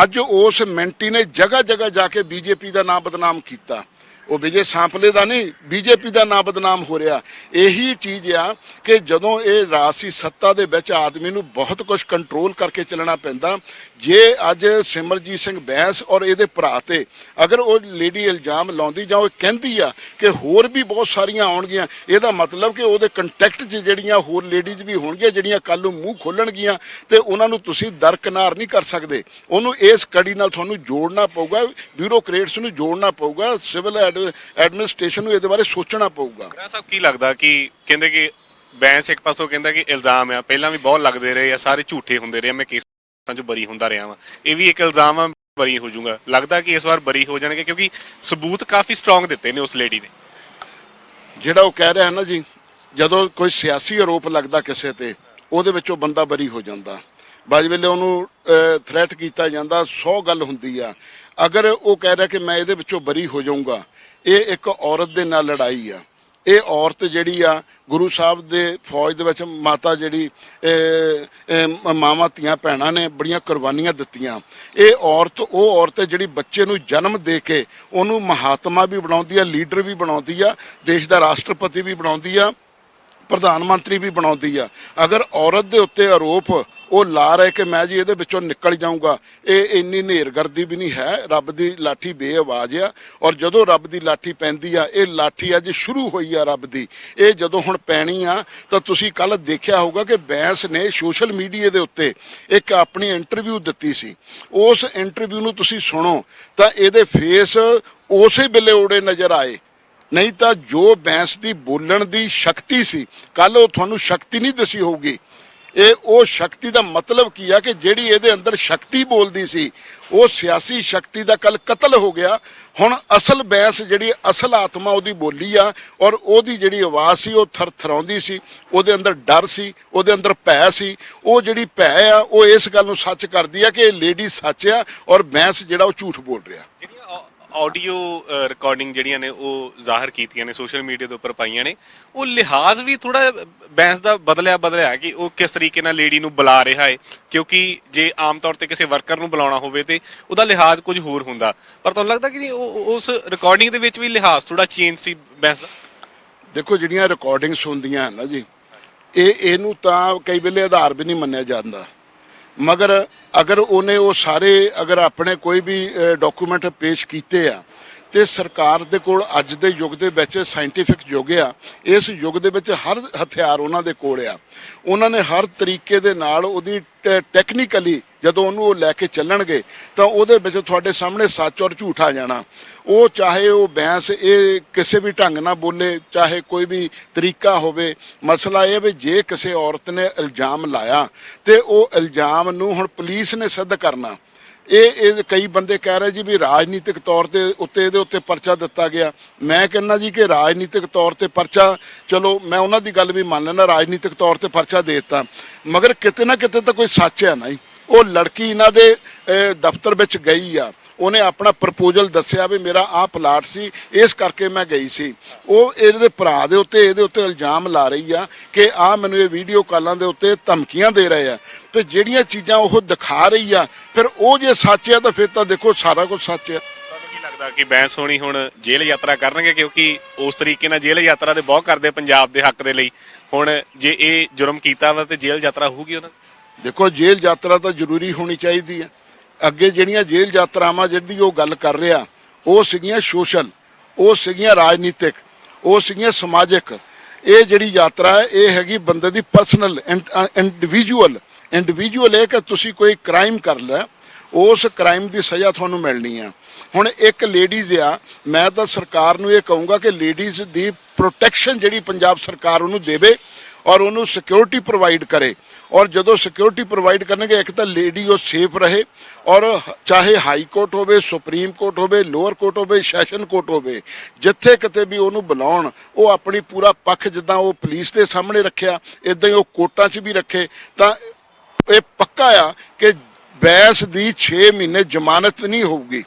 ਅੱਜ ਉਸ ਮਿੰਟੀ ਨੇ ਜਗ੍ਹਾ ਜਗ੍ਹਾ ਜਾ ਕੇ ਬੀਜੇਪੀ ਦਾ ਨਾਮ ਬਦਨਾਮ ਕੀਤਾ। ਉਹ ਵਿਜੇ ਸਾਂਪਲੇ ਦਾ ਨਹੀਂ, ਬੀਜੇਪੀ ਦਾ ਨਾਮ ਬਦਨਾਮ ਹੋ ਰਿਹਾ। ਇਹੀ ਚੀਜ਼ ਆ ਕਿ ਜਦੋਂ ਇਹ ਰਾਜਸੀ ਸੱਤਾ ਦੇ ਵਿੱਚ ਆਦਮੀ ਨੂੰ ਬਹੁਤ ਕੁਝ ਕੰਟਰੋਲ ਕਰਕੇ ਚੱਲਣਾ ਪੈਂਦਾ। ਜੇ ਅੱਜ ਸਿਮਰਜੀਤ ਸਿੰਘ ਬੈਂਸ ਔਰ ਇਹਦੇ ਭਰਾ ਤੇ ਅਗਰ ਉਹ ਲੇਡੀ ਇਲਜ਼ਾਮ ਲਾਉਂਦੀ ਜਾਂ ਉਹ ਕਹਿੰਦੀ ਆ ਕਿ ਹੋਰ ਵੀ ਬਹੁਤ ਸਾਰੀਆਂ ਆਉਣਗੀਆਂ, ਇਹਦਾ ਮਤਲਬ ਕਿ ਉਹਦੇ ਕੰਟੈਕਟ 'ਚ ਜਿਹੜੀਆਂ ਹੋਰ ਲੇਡੀਜ਼ ਵੀ ਹੋਣਗੀਆਂ ਜਿਹੜੀਆਂ ਕੱਲ ਨੂੰ ਮੂੰਹ ਖੋਲਣਗੀਆਂ ਤੇ ਉਹਨਾਂ ਨੂੰ ਤੁਸੀਂ ਦਰਕਨਾਰ ਨਹੀਂ ਕਰ ਸਕਦੇ। ਉਹਨੂੰ ਇਸ ਕੜੀ ਨਾਲ ਤੁਹਾਨੂੰ ਜੋੜਨਾ ਪਊਗਾ, ਬਿਊਰੋਕਰੇਟਸ ਨੂੰ ਜੋੜਨਾ ਪਊਗਾ, ਸਿਵਲ ਐਡਮਿਨਿਸਟ੍ਰੇਸ਼ਨ ਨੂੰ ਇਹਦੇ ਬਾਰੇ ਸੋਚਣਾ ਪਊਗਾ। ਖਰਾ ਸਾਹਿਬ ਕੀ ਲੱਗਦਾ ਕਿ ਕਹਿੰਦੇ ਕਿ ਬੈਂਸ ਇੱਕ ਪਾਸੋਂ ਕਹਿੰਦਾ ਕਿ ਇਲਜ਼ਾਮ ਆ, ਪਹਿਲਾਂ ਵੀ ਬਹੁਤ ਲੱਗਦੇ ਰਹੇ ਆ, ਸਾਰੇ ਝੂਠੇ ਹੁੰਦੇ ਰਹੇ, ਮੈਂ ਕੇਸਾਂ 'ਚ ਬਰੀ ਹੁੰਦਾ ਰਿਹਾ ਵਾਂ, ਇਹ ਵੀ ਇੱਕ ਇਲਜ਼ਾਮ ਆ, ਬਰੀ ਹੋ ਜਾਊਗਾ। ਲੱਗਦਾ ਕਿ ਇਸ ਵਾਰ ਬਰੀ ਹੋ ਜਾਣਗੇ ਕਿਉਂਕਿ ਸਬੂਤ ਕਾਫੀ ਸਟਰੋਂਗ ਦਿੱਤੇ ਨੇ ਉਸ ਲੇਡੀ ਨੇ। ਜਿਹੜਾ ਉਹ ਕਹਿ ਰਿਹਾ ਨਾ ਜੀ, ਜਦੋਂ ਕੋਈ ਸਿਆਸੀ ਆਰੋਪ ਲੱਗਦਾ ਕਿਸੇ ਤੇ ਉਹਦੇ ਵਿੱਚੋਂ ਬੰਦਾ ਬਰੀ ਹੋ ਜਾਂਦਾ, ਬਾਜ ਵੇਲੇ ਉਹਨੂੰ ਥ੍ਰੈਟ ਕੀਤਾ ਜਾਂਦਾ, 100 ਗੱਲ ਹੁੰਦੀ ਆ। ਅਗਰ ਉਹ ਕਹਿ ਰਿਹਾ ਕਿ ਮੈਂ ਇਹਦੇ ਵਿੱਚੋਂ ਬਰੀ ਹੋ ਜਾਊਂਗਾ, ਇਹ ਇੱਕ ਔਰਤ ਦੇ ਨਾਲ ਲੜਾਈ ਆ। ਇਹ ਔਰਤ ਜਿਹੜੀ ਆ ਗੁਰੂ ਸਾਹਿਬ ਦੇ ਫੌਜ ਦੇ ਵਿੱਚ ਮਾਤਾ ਜਿਹੜੀ ਮਾਵਾਂ ਧੀਆਂ ਭੈਣਾਂ ਨੇ ਬੜੀਆਂ ਕੁਰਬਾਨੀਆਂ ਦਿੱਤੀਆਂ। ਇਹ ਔਰਤ ਉਹ ਔਰਤ ਹੈ ਜਿਹੜੀ ਬੱਚੇ ਨੂੰ ਜਨਮ ਦੇ ਕੇ ਉਹਨੂੰ ਮਹਾਤਮਾ ਵੀ ਬਣਾਉਂਦੀ ਆ, ਲੀਡਰ ਵੀ ਬਣਾਉਂਦੀ ਆ, ਦੇਸ਼ ਦਾ ਰਾਸ਼ਟਰਪਤੀ ਵੀ ਬਣਾਉਂਦੀ ਆ, ਪ੍ਰਧਾਨ ਮੰਤਰੀ ਵੀ ਬਣਾਉਂਦੀ ਆ। ਅਗਰ ਔਰਤ ਦੇ ਉੱਤੇ ਆਰੋਪ ਉਹ ਲਾ ਰਹੇ ਕਿ ਮੈਂ ਜੀ ਇਹਦੇ ਵਿੱਚੋਂ ਨਿਕਲ ਜਾਊਂਗਾ, ਇਹ ਇੰਨੀ ਨੇਰਗਰਦੀ ਵੀ ਨਹੀਂ ਹੈ। ਰੱਬ ਦੀ ਲਾਠੀ ਬੇਆਵਾਜ਼ ਆ, ਔਰ ਜਦੋਂ ਰੱਬ ਦੀ ਲਾਠੀ ਪੈਂਦੀ ਆ, ਇਹ ਲਾਠੀ ਅੱਜ ਸ਼ੁਰੂ ਹੋਈ ਆ ਰੱਬ ਦੀ, ਇਹ ਜਦੋਂ ਹੁਣ ਪੈਣੀ ਆ ਤਾਂ ਤੁਸੀਂ ਕੱਲ ਦੇਖਿਆ ਹੋਊਗਾ ਕਿ ਬੈਂਸ ਨੇ ਸੋਸ਼ਲ ਮੀਡੀਆ ਦੇ ਉੱਤੇ ਇੱਕ ਆਪਣੀ ਇੰਟਰਵਿਊ ਦਿੱਤੀ ਸੀ। ਉਸ ਇੰਟਰਵਿਊ ਨੂੰ ਤੁਸੀਂ ਸੁਣੋ ਤਾਂ ਇਹਦੇ ਫੇਸ ਉਸੇ ਵੇਲੇ ਉੜੇ ਨਜ਼ਰ ਆਏ, ਨਹੀਂ ਤਾਂ ਜੋ ਬੈਂਸ ਦੀ ਬੋਲਣ ਦੀ ਸ਼ਕਤੀ ਸੀ ਕੱਲ, ਉਹ ਤੁਹਾਨੂੰ ਸ਼ਕਤੀ ਨਹੀਂ ਦੱਸੀ ਹੋਊਗੀ। ਇਹ ਉਹ ਸ਼ਕਤੀ ਦਾ ਮਤਲਬ ਕੀ ਆ ਕਿ ਜਿਹੜੀ ਇਹਦੇ ਅੰਦਰ ਸ਼ਕਤੀ ਬੋਲਦੀ ਸੀ, ਉਹ ਸਿਆਸੀ ਸ਼ਕਤੀ ਦਾ ਕੱਲ ਕਤਲ ਹੋ ਗਿਆ। ਹੁਣ ਅਸਲ ਬੈਂਸ ਜਿਹੜੀ ਅਸਲ ਆਤਮਾ ਉਹਦੀ ਬੋਲੀ ਆ, ਔਰ ਉਹਦੀ ਜਿਹੜੀ ਆਵਾਜ਼ ਸੀ ਉਹ ਥਰਥਰਾਉਂਦੀ ਸੀ, ਉਹਦੇ ਅੰਦਰ ਡਰ ਸੀ, ਉਹਦੇ ਅੰਦਰ ਭੈ ਸੀ। ਉਹ ਜਿਹੜੀ ਭੈ ਆ ਉਹ ਇਸ ਗੱਲ ਨੂੰ ਸੱਚ ਕਰਦੀ ਆ ਕਿ ਇਹ ਲੇਡੀ ਸੱਚ ਆ ਔਰ ਬੈਂਸ ਜਿਹੜਾ ਉਹ ਝੂਠ ਬੋਲ ਰਿਹਾ। ਆਡੀਓ ਰਿਕਾਰਡਿੰਗ ਜਿਹੜੀਆਂ ਨੇ ਉਹ ਜ਼ਾਹਰ ਕੀਤੀਆਂ ਨੇ, ਸੋਸ਼ਲ ਮੀਡੀਆ ਦੇ ਉੱਪਰ ਪਾਈਆਂ ਨੇ, ਉਹ ਲਿਹਾਜ਼ ਵੀ ਥੋੜਾ ਬੈਂਸ ਦਾ ਬਦਲਿਆ ਕਿ ਉਹ ਕਿਸ ਤਰੀਕੇ ਨਾਲ ਲੇਡੀ ਨੂੰ ਬੁਲਾ ਰਿਹਾ ਹੈ। ਕਿਉਂਕਿ ਜੇ ਆਮ ਤੌਰ ਤੇ ਕਿਸੇ ਵਰਕਰ ਨੂੰ ਬੁਲਾਉਣਾ ਹੋਵੇ ਤੇ ਉਹਦਾ ਲਿਹਾਜ਼ ਕੁਝ ਹੋਰ ਹੁੰਦਾ, ਪਰ ਤੁਹਾਨੂੰ ਲੱਗਦਾ ਕਿ ਉਸ ਰਿਕਾਰਡਿੰਗ ਦੇ ਵਿੱਚ ਵੀ ਲਿਹਾਜ਼ ਥੋੜਾ ਚੇਂਜ ਸੀ ਬੈਂਸ ਦਾ? ਦੇਖੋ ਜਿਹੜੀਆਂ ਰਿਕਾਰਡਿੰਗਸ ਹੁੰਦੀਆਂ ਹਨ ਨਾ ਜੀ, ਇਹਨੂੰ ਤਾਂ ਕਈ ਵੇਲੇ ਆਧਾਰ ਵੀ ਨਹੀਂ ਮੰਨਿਆ ਜਾਂਦਾ, ਮਗਰ ਅਗਰ ਉਹਨੇ ਉਹ ਸਾਰੇ ਅਗਰ ਆਪਣੇ ਕੋਈ ਵੀ ਡਾਕੂਮੈਂਟ ਪੇਸ਼ ਕੀਤੇ ਆ ਤੇ ਸਰਕਾਰ ਦੇ ਕੋਲ ਅੱਜ ਦੇ ਯੁੱਗ ਦੇ ਵਿੱਚ ਸਾਇੰਟੀਫਿਕ ਯੁੱਗ ਆ, ਇਸ ਯੁੱਗ ਦੇ ਵਿੱਚ ਹਰ ਹਥਿਆਰ ਉਹਨਾਂ ਦੇ ਕੋਲ ਆ। ਉਹਨਾਂ ਨੇ ਹਰ ਤਰੀਕੇ ਦੇ ਨਾਲ ਉਹਦੀ ਟੈਕਨੀਕਲੀ ਜਦੋਂ ਉਹਨੂੰ ਉਹ ਲੈ ਕੇ ਚੱਲਣਗੇ ਤਾਂ ਉਹਦੇ ਵਿੱਚ ਤੁਹਾਡੇ ਸਾਹਮਣੇ ਸੱਚ ਔਰ ਝੂਠ ਆ ਜਾਣਾ। ਉਹ ਚਾਹੇ ਉਹ ਬੈਂਸ ਇਹ ਕਿਸੇ ਵੀ ਢੰਗ ਨਾਲ ਬੋਲੇ, ਚਾਹੇ ਕੋਈ ਵੀ ਤਰੀਕਾ ਹੋਵੇ, ਮਸਲਾ ਇਹ ਵੀ ਜੇ ਕਿਸੇ ਔਰਤ ਨੇ ਇਲਜ਼ਾਮ ਲਾਇਆ ਤੇ ਉਹ ਇਲਜ਼ਾਮ ਨੂੰ ਹੁਣ ਪੁਲਿਸ ਨੇ ਸਿੱਧ ਕਰਨਾ। ਇਹ ਕਈ ਬੰਦੇ ਕਹਿ ਰਹੇ ਜੀ ਵੀ ਰਾਜਨੀਤਿਕ ਤੌਰ ਤੇ ਉੱਤੇ ਇਹਦੇ ਉੱਤੇ ਪਰਚਾ ਦਿੱਤਾ ਗਿਆ। ਮੈਂ ਕਹਿੰਦਾ ਜੀ ਕਿ ਰਾਜਨੀਤਿਕ ਤੌਰ ਤੇ ਪਰਚਾ, ਚਲੋ ਮੈਂ ਉਹਨਾਂ ਦੀ ਗੱਲ ਵੀ ਮੰਨ ਲੈਣਾ, ਰਾਜਨੀਤਿਕ ਤੌਰ ਤੇ ਪਰਚਾ ਦੇ ਦਿੱਤਾ, ਮਗਰ ਕਿਤੇ ਨਾ ਕਿਤੇ ਤਾਂ ਕੋਈ ਸੱਚ ਹੈ ਨਾ। ਉਹ ਲੜਕੀ ਇਹਨਾਂ ਦੇ ਦਫ਼ਤਰ ਵਿੱਚ ਗਈ ਆ, ਉਹਨੇ ਆਪਣਾ ਪ੍ਰਪੋਜ਼ਲ ਦੱਸਿਆ ਵੀ ਮੇਰਾ ਆਹ ਪਲਾਟ ਸੀ, ਇਸ ਕਰਕੇ ਮੈਂ ਗਈ ਸੀ। ਉਹ ਇਹਦੇ ਭਰਾ ਦੇ ਉੱਤੇ ਇਹਦੇ ਉੱਤੇ ਇਲਜ਼ਾਮ ਲਾ ਰਹੀ ਆ ਕਿ ਆਹ ਮੈਨੂੰ ਇਹ ਵੀਡੀਓ ਕਾਲਾਂ ਦੇ ਉੱਤੇ ਧਮਕੀਆਂ ਦੇ ਰਹੇ ਆ, ਤੇ ਜਿਹੜੀਆਂ ਚੀਜ਼ਾਂ ਉਹ ਦਿਖਾ ਰਹੀ ਆ ਫਿਰ ਉਹ ਜੇ ਸੱਚ ਆ ਤਾਂ ਫਿਰ ਤਾਂ ਦੇਖੋ ਸਾਰਾ ਕੁਝ ਸੱਚ ਆ। ਤੁਹਾਨੂੰ ਕੀ ਲੱਗਦਾ ਕਿ ਬੈਂਸ ਹੋਣੀ ਹੁਣ ਜੇਲ੍ਹ ਯਾਤਰਾ ਕਰਨਗੇ? ਕਿਉਂਕਿ ਉਸ ਤਰੀਕੇ ਨਾਲ ਜੇਲ੍ਹ ਯਾਤਰਾ ਦੇ ਬਹੁਤ ਕਰਦੇ ਪੰਜਾਬ ਦੇ ਹੱਕ ਦੇ ਲਈ, ਹੁਣ ਜੇ ਇਹ ਜੁਰਮ ਕੀਤਾ ਵਾ ਤੇ ਜੇਲ੍ਹ ਯਾਤਰਾ ਹੋਊਗੀ ਉਹਨਾਂ? ਦੇਖੋ ਜੇਲ੍ਹ ਯਾਤਰਾ ਤਾਂ ਜ਼ਰੂਰੀ ਹੋਣੀ ਚਾਹੀਦੀ ਆ। ਅੱਗੇ ਜਿਹੜੀਆਂ ਜੇਲ੍ਹ ਯਾਤਰਾਵਾਂ ਜਿਹਦੀ ਉਹ ਗੱਲ ਕਰ ਰਿਹਾ ਉਹ ਸੀਗੀਆਂ ਸੋਸ਼ਲ, ਉਹ ਸੀਗੀਆਂ ਰਾਜਨੀਤਿਕ, ਉਹ ਸੀਗੀਆਂ ਸਮਾਜਿਕ। ਇਹ ਜਿਹੜੀ ਯਾਤਰਾ ਹੈ ਇਹ ਹੈਗੀ ਬੰਦੇ ਦੀ ਪਰਸਨਲ ਇੰਡੀਵਿਜੂਅਲ ਇਹ ਕਿ ਤੁਸੀਂ ਕੋਈ ਕ੍ਰਾਈਮ ਕਰ ਲਿਆ, ਉਸ ਕ੍ਰਾਈਮ ਦੀ ਸਜ਼ਾ ਤੁਹਾਨੂੰ ਮਿਲਣੀ ਆ। ਹੁਣ ਇੱਕ ਲੇਡੀਜ਼ ਆ, ਮੈਂ ਤਾਂ ਸਰਕਾਰ ਨੂੰ ਇਹ ਕਹੂੰਗਾ ਕਿ ਲੇਡੀਜ਼ ਦੀ ਪ੍ਰੋਟੈਕਸ਼ਨ ਜਿਹੜੀ ਪੰਜਾਬ ਸਰਕਾਰ ਉਹਨੂੰ ਦੇਵੇ ਔਰ ਉਹਨੂੰ ਸਿਕਿਉਰਿਟੀ ਪ੍ਰੋਵਾਈਡ ਕਰੇ। ਔਰ ਜਦੋਂ ਸਿਕਿਉਰਿਟੀ ਪ੍ਰੋਵਾਈਡ ਕਰਨਗੇ, ਇੱਕ ਤਾਂ ਲੇਡੀ ਉਹ ਸੇਫ ਰਹੇ, ਔਰ ਚਾਹੇ ਹਾਈ ਕੋਰਟ ਹੋਵੇ, ਸੁਪਰੀਮ ਕੋਰਟ ਹੋਵੇ, ਲੋਅਰ ਕੋਰਟ ਹੋਵੇ, ਸੈਸ਼ਨ ਕੋਰਟ ਹੋਵੇ, ਜਿੱਥੇ ਕਿਤੇ ਵੀ ਉਹਨੂੰ ਬੁਲਾਉਣ, ਉਹ ਆਪਣੀ ਪੂਰਾ ਪੱਖ ਜਿੱਦਾਂ ਉਹ ਪੁਲਿਸ ਦੇ ਸਾਹਮਣੇ ਰੱਖਿਆ ਇਦਾਂ ਹੀ ਉਹ ਕੋਰਟਾਂ 'ਚ ਵੀ ਰੱਖੇ। ਤਾਂ ਇਹ ਪੱਕਾ ਆ ਕਿ ਬੈਂਸ ਦੀ 6 ਮਹੀਨੇ ਜ਼ਮਾਨਤ ਨਹੀਂ ਹੋਊਗੀ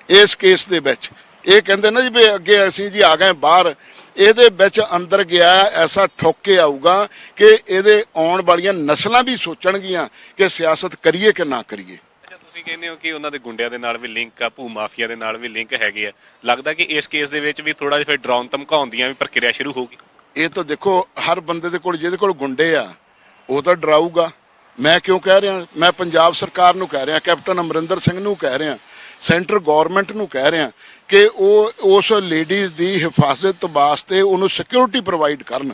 ਇਸ ਕੇਸ ਦੇ ਵਿੱਚ। ਇਹ ਕਹਿੰਦੇ ਨਾ ਜੀ ਵੀ ਅੱਗੇ ਅਸੀਂ ਜੀ ਆ ਗਏ ਬਾਹਰ, ਇਹਦੇ ਵਿੱਚ ਅੰਦਰ ਗਿਆ ਐਸਾ ਠੋਕ ਕੇ ਆਊਗਾ ਕਿ ਇਹਦੇ ਆਉਣ ਵਾਲੀਆਂ ਨਸਲਾਂ ਵੀ ਸੋਚਣਗੀਆਂ ਕਿ ਸਿਆਸਤ ਕਰੀਏ ਕਿ ਨਾ ਕਰੀਏ। ਅੱਛਾ, ਤੁਸੀਂ ਕਹਿੰਦੇ ਹੋ ਕਿ ਉਹਨਾਂ ਦੇ ਗੁੰਡਿਆਂ ਦੇ ਨਾਲ ਵੀ ਲਿੰਕ ਆ, ਭੂ ਮਾਫੀਆ ਦੇ ਨਾਲ ਵੀ ਲਿੰਕ ਹੈਗੇ ਆ। ਲੱਗਦਾ ਕਿ ਇਸ ਕੇਸ ਦੇ ਵਿੱਚ ਵੀ ਥੋੜਾ ਜਿਹਾ ਫਿਰ ਡਰਾਉਣ ਧਮਕਾਉਣ ਦੀਆਂ ਵੀ ਪ੍ਰਕਿਰਿਆ ਸ਼ੁਰੂ ਹੋਊਗੀ। ਇਹ ਤਾਂ ਦੇਖੋ ਹਰ ਬੰਦੇ ਦੇ ਕੋਲ, ਜਿਹਦੇ ਕੋਲ ਗੁੰਡੇ ਆ ਉਹ ਤਾਂ ਡਰਾਊਗਾ। ਮੈਂ ਕਿਉਂ ਕਹਿ ਰਿਹਾ? ਮੈਂ ਪੰਜਾਬ ਸਰਕਾਰ ਨੂੰ ਕਹਿ ਰਿਹਾ, ਕੈਪਟਨ ਅਮਰਿੰਦਰ ਸਿੰਘ ਨੂੰ ਕਹਿ ਰਿਹਾ, ਸੈਂਟਰ ਗੌਰਮੈਂਟ ਨੂੰ ਕਹਿ ਰਿਹਾ ਕਿ ਉਹ ਉਸ ਲੇਡੀਜ਼ ਦੀ ਹਿਫਾਜ਼ਤ ਵਾਸਤੇ ਉਹਨੂੰ ਸਿਕਿਉਰਿਟੀ ਪ੍ਰੋਵਾਈਡ ਕਰਨ।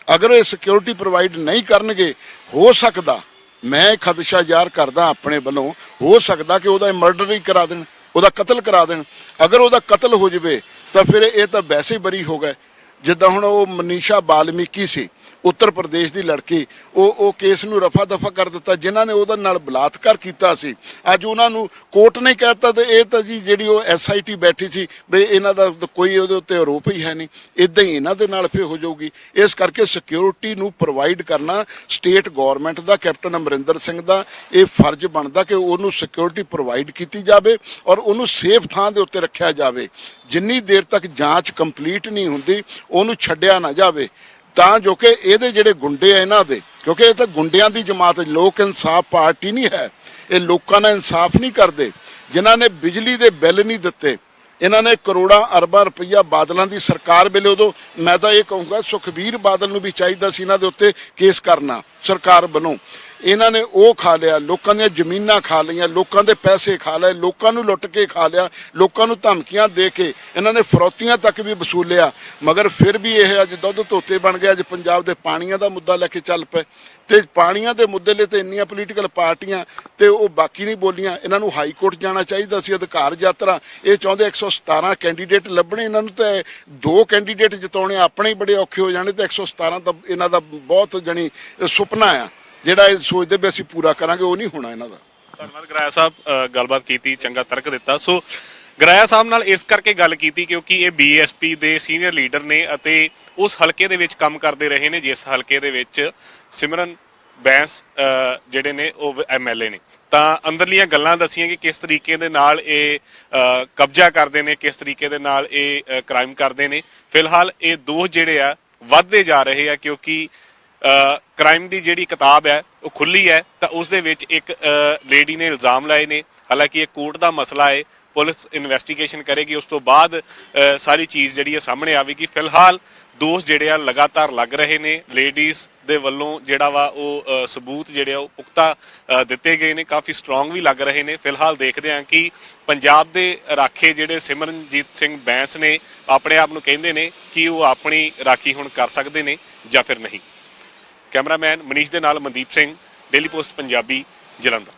ਅਗਰ ਇਹ ਸਿਕਿਉਰਿਟੀ ਪ੍ਰੋਵਾਈਡ ਨਹੀਂ ਕਰਨਗੇ, ਹੋ ਸਕਦਾ, ਮੈਂ ਖਦਸ਼ਾ ਜ਼ਾਹਰ ਕਰਦਾ ਆਪਣੇ ਵੱਲੋਂ, ਹੋ ਸਕਦਾ ਕਿ ਉਹਦਾ ਮਰਡਰ ਹੀ ਕਰਾ ਦੇਣ, ਉਹਦਾ ਕਤਲ ਕਰਾ ਦੇਣ। ਅਗਰ ਉਹਦਾ ਕਤਲ ਹੋ ਜਾਵੇ ਤਾਂ ਫਿਰ ਇਹ ਤਾਂ ਵੈਸੇ ਹੀ ਬਰੀ ਹੋ ਗਏ। ਜਿੱਦਾਂ ਹੁਣ ਉਹ ਮਨੀਸ਼ਾ ਬਾਲਮੀਕੀ ਸੀ, ਉੱਤਰ ਪ੍ਰਦੇਸ਼ ਦੀ ਲੜਕੀ, ਉਹ ਕੇਸ ਨੂੰ ਰਫਾ ਦਫਾ ਕਰ ਦਿੱਤਾ। ਜਿਨ੍ਹਾਂ ਨੇ ਉਹਦੇ ਨਾਲ ਬਲਾਤਕਾਰ ਕੀਤਾ ਸੀ, ਅੱਜ ਉਹਨਾਂ ਨੂੰ ਕੋਰਟ ਨੇ ਕਹਿਤਾ ਤੇ ਇਹ ਤਾਂ ਜੀ ਜਿਹੜੀ ਉਹ SIT ਬੈਠੀ ਸੀ ਵੀ ਇਹਨਾਂ ਦਾ ਕੋਈ ਉਹਦੇ ਉੱਤੇ ਆਰੋਪ ਹੀ ਹੈ ਨਹੀਂ, ਇਦਾਂ ਹੀ ਇਹਨਾਂ ਦੇ ਨਾਲ ਫਿਰ ਹੋ ਜਾਊਗੀ। ਇਸ ਕਰਕੇ ਸਿਕਿਉਰਿਟੀ ਨੂੰ ਪ੍ਰੋਵਾਈਡ ਕਰਨਾ ਸਟੇਟ ਗੌਰਮੈਂਟ ਦਾ, ਕੈਪਟਨ ਅਮਰਿੰਦਰ ਸਿੰਘ ਦਾ ਇਹ ਫਰਜ਼ ਬਣਦਾ ਕਿ ਉਹਨੂੰ ਸਿਕਿਉਰਿਟੀ ਪ੍ਰੋਵਾਈਡ ਕੀਤੀ ਜਾਵੇ ਔਰ ਉਹਨੂੰ ਸੇਫ ਥਾਂ ਦੇ ਉੱਤੇ ਰੱਖਿਆ ਜਾਵੇ। ਜਿੰਨੀ ਦੇਰ ਤੱਕ ਜਾਂਚ ਕੰਪਲੀਟ ਨਹੀਂ ਹੁੰਦੀ ਉਹਨੂੰ ਛੱਡਿਆ ਨਾ ਜਾਵੇ, ਤਾਂ ਜੋ ਕਿ ਇਹਦੇ ਜਿਹੜੇ ਗੁੰਡੇ ਆ ਇਹਨਾਂ ਦੇ, ਕਿਉਂਕਿ ਇਹ ਤਾਂ ਗੁੰਡਿਆਂ ਦੀ ਜਮਾਤ, ਲੋਕ ਇਨਸਾਫ ਪਾਰਟੀ ਨਹੀਂ ਹੈ, ਇਹ ਲੋਕਾਂ ਦਾ ਇਨਸਾਫ ਨਹੀਂ ਕਰਦੇ। ਜਿਨ੍ਹਾਂ ਨੇ ਬਿਜਲੀ ਦੇ ਬਿੱਲ ਨਹੀਂ ਦਿੱਤੇ, ਇਹਨਾਂ ਨੇ ਕਰੋੜਾਂ ਅਰਬਾਂ ਰੁਪਈਆ ਬਾਦਲਾਂ ਦੀ ਸਰਕਾਰ ਵੇਲੇ, ਉਦੋਂ ਮੈਂ ਤਾਂ ਇਹ ਕਹੂੰਗਾ ਸੁਖਬੀਰ ਬਾਦਲ ਨੂੰ ਵੀ ਚਾਹੀਦਾ ਸੀ ਇਹਨਾਂ ਦੇ ਉੱਤੇ ਕੇਸ ਕਰਨਾ ਸਰਕਾਰ ਵੱਲੋਂ। ਇਹਨਾਂ ਨੇ ਉਹ ਖਾ ਲਿਆ, ਲੋਕਾਂ ਦੀਆਂ ਜ਼ਮੀਨਾਂ ਖਾ ਲਈਆਂ, ਲੋਕਾਂ ਦੇ ਪੈਸੇ ਖਾ ਲਏ, ਲੋਕਾਂ ਨੂੰ ਲੁੱਟ ਕੇ ਖਾ ਲਿਆ, ਲੋਕਾਂ ਨੂੰ ਧਮਕੀਆਂ ਦੇ ਕੇ ਇਹਨਾਂ ਨੇ ਫਰੌਤੀਆਂ ਤੱਕ ਵੀ ਵਸੂਲਿਆ। ਮਗਰ ਫਿਰ ਵੀ ਇਹ ਅੱਜ ਦੁੱਧ ਧੋਤੇ ਬਣ ਗਿਆ। ਅੱਜ ਪੰਜਾਬ ਦੇ ਪਾਣੀਆਂ ਦਾ ਮੁੱਦਾ ਲੈ ਕੇ ਚੱਲ ਪਏ ਤੇ ਪਾਣੀਆਂ ਦੇ ਮੁੱਦੇ ਲਈ ਤੇ ਇੰਨੀਆਂ ਪੋਲੀਟੀਕਲ ਪਾਰਟੀਆਂ ਤੇ ਉਹ ਬਾਕੀ ਨਹੀਂ ਬੋਲੀਆਂ। ਇਹਨਾਂ ਨੂੰ ਹਾਈ ਕੋਰਟ ਜਾਣਾ ਚਾਹੀਦਾ ਸੀ, ਅਧਿਕਾਰ ਯਾਤਰਾ। ਇਹ ਚਾਹੁੰਦੇ 117 ਕੈਂਡੀਡੇਟ ਲੱਭਣੇ, ਇਹਨਾਂ ਨੂੰ ਤਾਂ 2 ਕੈਂਡੀਡੇਟ ਜਿਤਾਉਣੇ ਆਪਣੇ ਹੀ ਬੜੇ ਔਖੇ ਹੋ ਜਾਣੇ, ਤੇ 117 ਤਾਂ ਇਹਨਾਂ ਦਾ ਬਹੁਤ ਜਾਣੀ ਸੁਪਨਾ ਆ ਜਿਹੜਾ ਇਹ ਸੋਚਦੇ ਵੀ ਅਸੀਂ ਪੂਰਾ ਕਰਾਂਗੇ, ਉਹ ਨਹੀਂ ਹੋਣਾ ਇਹਨਾਂ ਦਾ। ਧੰਨਵਾਦ ਗਰਾਇਆ ਸਾਹਿਬ, ਗੱਲਬਾਤ ਕੀਤੀ, ਚੰਗਾ ਤਰਕ ਦਿੱਤਾ। ਸੋ ਗਰਾਇਆ ਸਾਹਿਬ ਨਾਲ ਇਸ ਕਰਕੇ ਗੱਲ ਕੀਤੀ ਕਿਉਂਕਿ ਇਹ BSP ਦੇ ਸੀਨੀਅਰ ਲੀਡਰ ਨੇ ਅਤੇ ਉਸ ਹਲਕੇ ਦੇ ਵਿੱਚ ਕੰਮ ਕਰਦੇ ਰਹੇ ਨੇ ਜਿਸ ਹਲਕੇ ਦੇ ਵਿੱਚ ਸਿਮਰਨ ਬੈਂਸ ਜਿਹੜੇ ਨੇ ਉਹ MLA ਨੇ। ਤਾਂ ਅੰਦਰਲੀਆਂ ਗੱਲਾਂ ਦੱਸੀਆਂ ਕਿ ਕਿਸ ਤਰੀਕੇ ਦੇ ਨਾਲ ਇਹ ਕਬਜ਼ਾ ਕਰਦੇ ਨੇ, ਕਿਸ ਤਰੀਕੇ ਦੇ ਨਾਲ ਇਹ ਕ੍ਰਾਈਮ ਕਰਦੇ ਨੇ। ਫਿਲਹਾਲ ਇਹ ਦੋਸ਼ ਜਿਹੜੇ ਆ ਵੱਧਦੇ ਜਾ ਰਹੇ ਆ ਕਿਉਂਕਿ ਕ੍ਰਾਈਮ ਦੀ ਜਿਹੜੀ ਕਿਤਾਬ ਹੈ ਉਹ ਖੁੱਲੀ ਹੈ। ਤਾਂ ਉਸ ਦੇ ਵਿੱਚ ਇੱਕ ਲੇਡੀ ਨੇ ਇਲਜ਼ਾਮ ਲਾਏ ਨੇ। ਹਾਲਾਂਕਿ ਇਹ ਕੋਰਟ ਦਾ ਮਸਲਾ ਹੈ, ਪੁਲਿਸ ਇਨਵੈਸਟੀਗੇਸ਼ਨ ਕਰੇਗੀ, ਉਸ ਤੋਂ ਬਾਅਦ ਸਾਰੀ ਚੀਜ਼ ਜਿਹੜੀ ਹੈ ਸਾਹਮਣੇ ਆਵੇਗੀ। ਫਿਲਹਾਲ ਦੋਸ਼ ਜਿਹੜੇ ਆ ਲਗਾਤਾਰ ਲੱਗ ਰਹੇ ਨੇ। ਲੇਡੀਜ਼ ਦੇ ਵੱਲੋਂ ਜਿਹੜਾ ਵਾ ਉਹ ਸਬੂਤ ਜਿਹੜੇ ਆ ਉਹ ਪੁਖਤਾ ਦਿੱਤੇ ਗਏ ਨੇ, ਕਾਫੀ ਸਟਰੋਂਗ ਵੀ ਲੱਗ ਰਹੇ ਨੇ। ਫਿਲਹਾਲ ਦੇਖਦੇ ਹਾਂ ਕਿ ਪੰਜਾਬ ਦੇ ਰਾਖੇ ਜਿਹੜੇ ਸਿਮਰਨਜੀਤ ਸਿੰਘ ਬੈਂਸ ਨੇ ਆਪਣੇ ਆਪ ਨੂੰ ਕਹਿੰਦੇ ਨੇ ਕਿ ਉਹ ਆਪਣੀ ਰਾਖੀ ਹੁਣ ਕਰ ਸਕਦੇ ਨੇ ਜਾਂ ਫਿਰ ਨਹੀਂ। ਕੈਮਰਾਮੈਨ ਮਨੀਸ਼ ਦੇ ਨਾਲ ਮਨਦੀਪ ਸਿੰਘ, ਡੇਲੀ ਪੋਸਟ ਪੰਜਾਬੀ, ਜਲੰਧਰ।